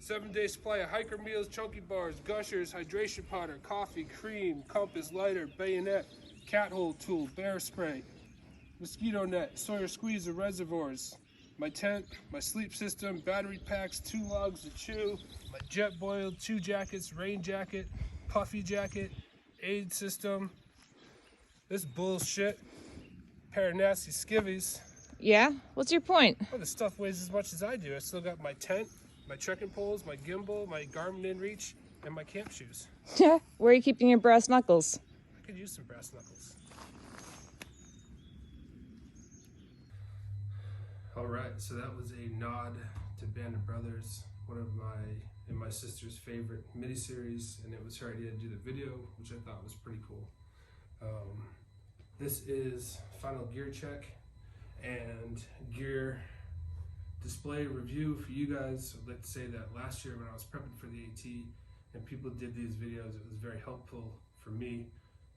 7-day supply of hiker meals, chunky bars, gushers, hydration powder, coffee, cream, compass, lighter, bayonet, cat hole tool, bear spray, mosquito net, Sawyer squeezer, reservoirs, my tent, my sleep system, battery packs, 2 logs to chew, my jet boiled, 2 jackets, rain jacket, puffy jacket, aid system, this bullshit, pair of nasty skivvies. Yeah? What's your point? Well, the stuff weighs as much as I do. I still got my tent, my trekking poles, my gimbal, my Garmin InReach, and my camp shoes. Where are you keeping your brass knuckles? I could use some brass knuckles. All right, so that was a nod to Band of Brothers, one of my and my sister's favorite miniseries, and it was her idea to do the video, which I thought was pretty cool. This is final gear check and gear display review for you guys. I'd like to say that last year when I was prepping for the AT and people did these videos, it was very helpful for me.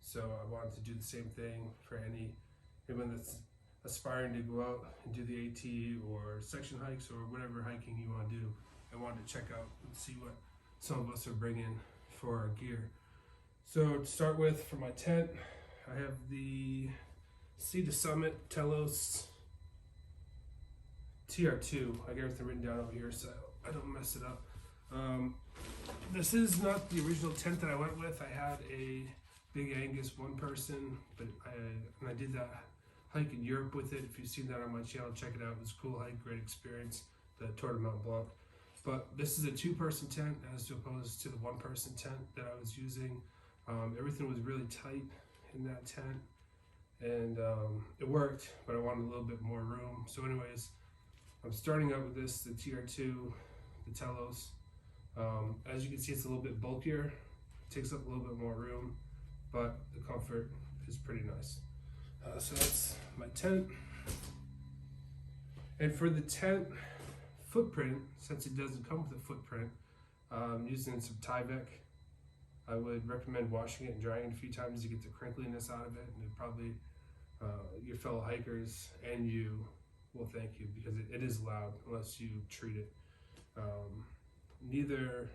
So I wanted to do the same thing for anyone that's aspiring to go out and do the AT or section hikes or whatever hiking you want to do. I wanted to check out and see what some of us are bringing for our gear. So to start with, for my tent, I have the Sea to Summit Telos TR2. I got everything written down over here so I don't mess it up. This is not the original tent that I went with. I had a Big Angus one person, but I did that hike in Europe with it. If you've seen that on my channel, check it out. It was a cool hike, great experience, the Tour de Mont Blanc. But this is a 2-person tent as opposed to the 1-person tent that I was using. Everything was really tight in that tent, and it worked, but I wanted a little bit more room. So anyways, I'm starting out with this, the TR2, the Telos. As you can see, it's a little bit bulkier, takes up a little bit more room, but the comfort is pretty nice. So that's my tent. And for the tent footprint, since it doesn't come with a footprint, I'm using some Tyvek. I would recommend washing it and drying it a few times to get the crinkliness out of it, and it probably your fellow hikers and you will thank you, because it is loud unless you treat it. Neither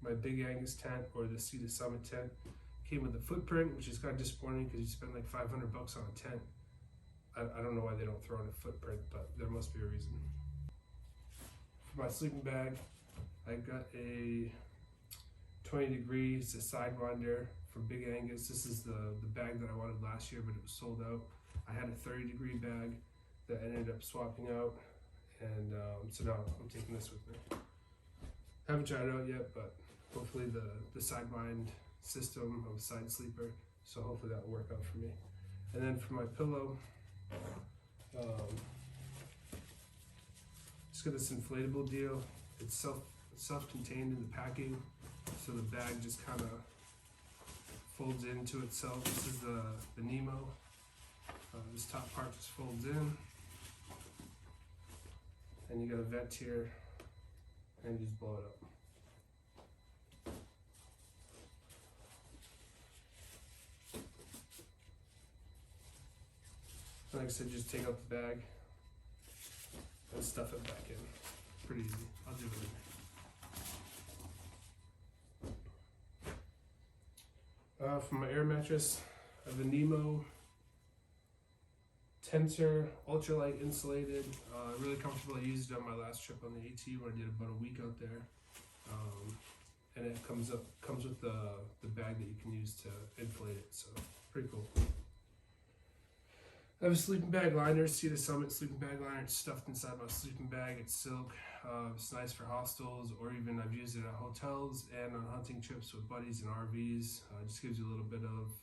my Big Angus tent or the Sea to Summit tent came with a footprint, which is kind of disappointing because you spend like $500 on a tent. I don't know why they don't throw in a footprint, but there must be a reason. For my sleeping bag, I got a 20 degrees, a Sidewinder from Big Angus. This is the bag that I wanted last year, but it was sold out. I had a 30-degree bag that I ended up swapping out, and so now I'm taking this with me. Haven't tried it out yet, but hopefully the Sidewind system, I'm a side sleeper, so hopefully that will work out for me. And then for my pillow, just got this inflatable deal. It's self-contained in the packing, so the bag just kind of folds into itself. This is the Nemo. This top part just folds in, and you got a vent here, and you just blow it up. Like I said, just take out the bag and stuff it back in. Pretty easy. I'll do it later. For my air mattress, I have the Nemo Tensor ultralight insulated. Really comfortable. I used it on my last trip on the AT when I did about a week out there. And it comes with the bag that you can use to inflate it, so pretty cool. I have a sleeping bag liner, Sea to Summit sleeping bag liner. It's stuffed inside my sleeping bag. It's silk. It's nice for hostels, or even I've used it at hotels and on hunting trips with buddies and RVs. It just gives you a little bit of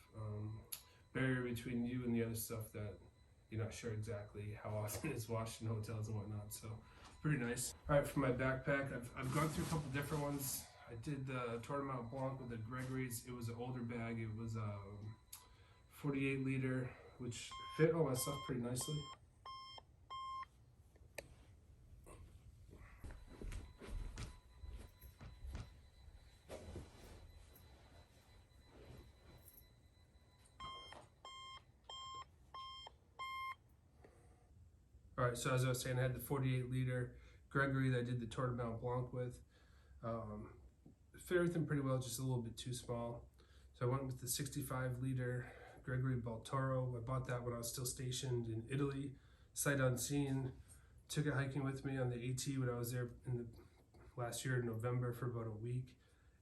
barrier between you and the other stuff that you're not sure exactly how often it's washed in hotels and whatnot. So pretty nice. All right, for my backpack, I've gone through a couple different ones. I did the Tour de Mont Blanc with the Gregory's. It was an older bag. It was a 48 liter, which fit all my stuff pretty nicely. All right, so as I was saying, I had the 48 liter Gregory that I did the Tour de Mont Blanc with. Fit everything pretty well, just a little bit too small. So I went with the 65-liter Gregory Baltoro. I bought that when I was still stationed in Italy, sight unseen. Took it hiking with me on the AT when I was there in the last year in November for about a week,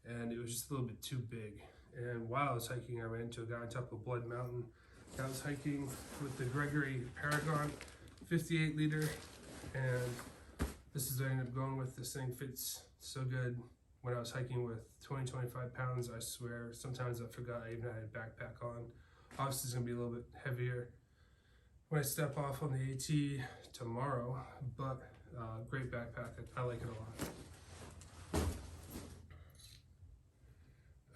and it was just a little bit too big. And while I was hiking, I ran into a guy on top of Blood Mountain. I was hiking with the Gregory Paragon 58-liter, and this is what I ended up going with. This thing fits so good. When I was hiking with 20-25 pounds, I swear, sometimes I forgot I even had a backpack on. Obviously, it's gonna be a little bit heavier when I step off on the AT tomorrow, but great backpack. I like it a lot.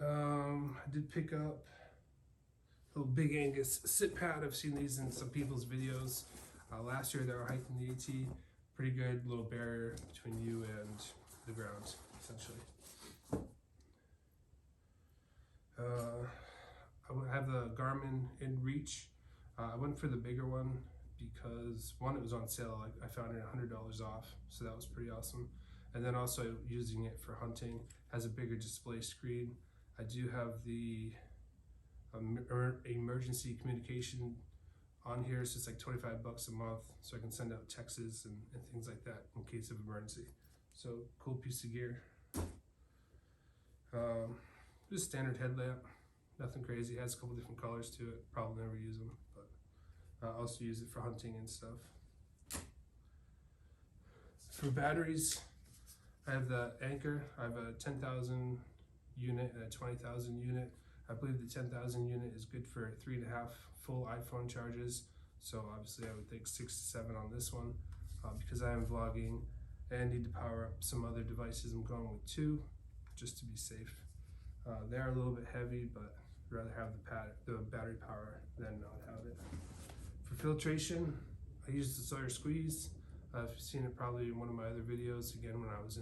I did pick up a little Big Angus sit pad. I've seen these in some people's videos. Last year they were hiking the AT. Pretty good little barrier between you and the ground, essentially. I have the Garmin InReach. I went for the bigger one because one, it was on sale. I found it $100 off, so that was pretty awesome. And then also using it for hunting, has a bigger display screen. I do have the emergency communication on here, so it's like $25 a month, so I can send out texts and things like that in case of emergency. So cool piece of gear. Just standard headlamp, nothing crazy. It has a couple different colors to it. Probably never use them, but I also use it for hunting and stuff. For batteries, I have the Anchor. I have a 10,000 unit and a 20,000 unit. I believe the 10,000 unit is good for 3.5 full iPhone charges. So obviously I would think 6 to 7 on this one because I am vlogging and need to power up some other devices. I'm going with 2 just to be safe. They are a little bit heavy, but I'd rather have the battery power than not have it. For filtration, I use the Sawyer Squeeze. If you've seen it probably in one of my other videos, again when I was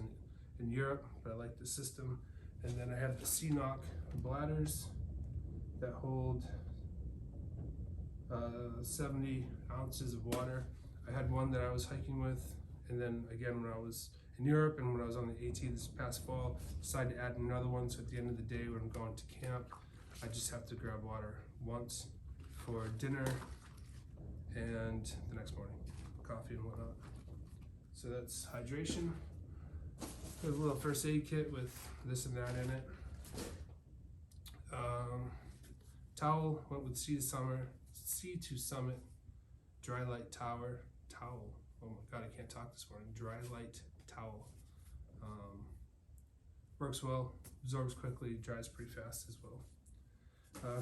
in Europe, but I like the system. And then I have the CNOC bladders that hold 70 ounces of water. I had one that I was hiking with, and then again when I was in Europe and when I was on the AT this past fall, decided to add another one, so at the end of the day when I'm going to camp, I just have to grab water once for dinner and the next morning, coffee and whatnot. So that's hydration. Got a little first aid kit with this and that in it. Towel, went with Sea to Summit Dry Light Towel. Oh my god, I can't talk this morning. Dry Light Towel. Works well, absorbs quickly, dries pretty fast as well.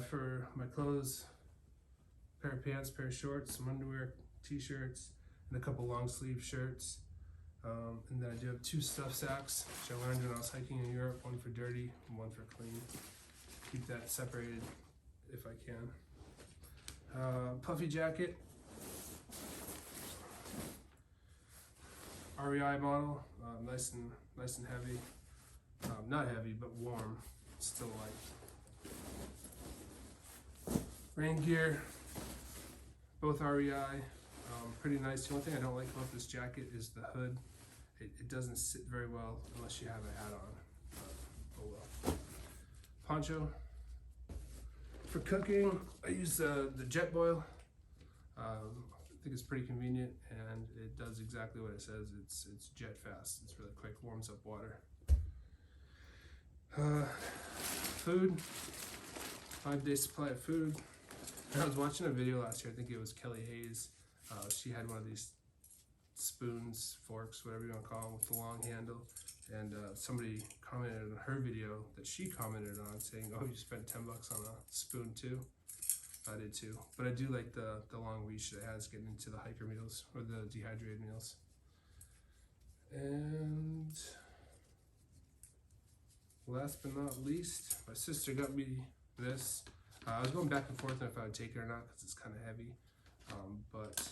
For my clothes, pair of pants, pair of shorts, some underwear, t-shirts, and a couple long sleeve shirts. And then I do have 2 stuff sacks, which I learned when I was hiking in Europe, one for dirty and one for clean. Keep that separated if I can. Puffy jacket, REI model, nice and heavy. Not heavy, but warm, still light. Rain gear, both REI, pretty nice. The only thing I don't like about this jacket is the hood. It doesn't sit very well unless you have a hat on, but oh well. Poncho. For cooking, I use the Jet Boil. I think it's pretty convenient and it does exactly what it says. It's jet fast. It's really quick, warms up water. Food, 5-day supply of food. I was watching a video last year, I think it was Kelly Hayes. She had one of these spoons, forks, whatever you want to call them, with the long handle. And somebody commented on her video that she commented on saying, oh, you spent $10 on a spoon too? I did too. But I do like the long reach that it has getting into the hiker meals or the dehydrated meals. And last but not least, my sister got me this. I was going back and forth on if I would take it or not because it's kind of heavy. But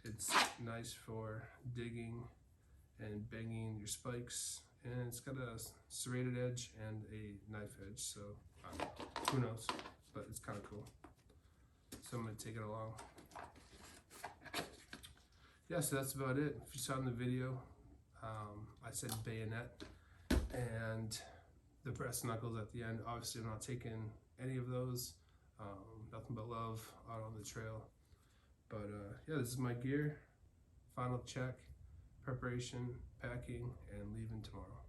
it's nice for digging and banging your spikes. And it's got a serrated edge and a knife edge, so who knows, but it's kind of cool. So I'm going to take it along. Yeah, so that's about it. If you saw in the video, I said bayonet, and the brass knuckles at the end. Obviously, I'm not taking any of those. Nothing but love out on the trail. But yeah, this is my gear. Final check, preparation, packing, and leaving tomorrow.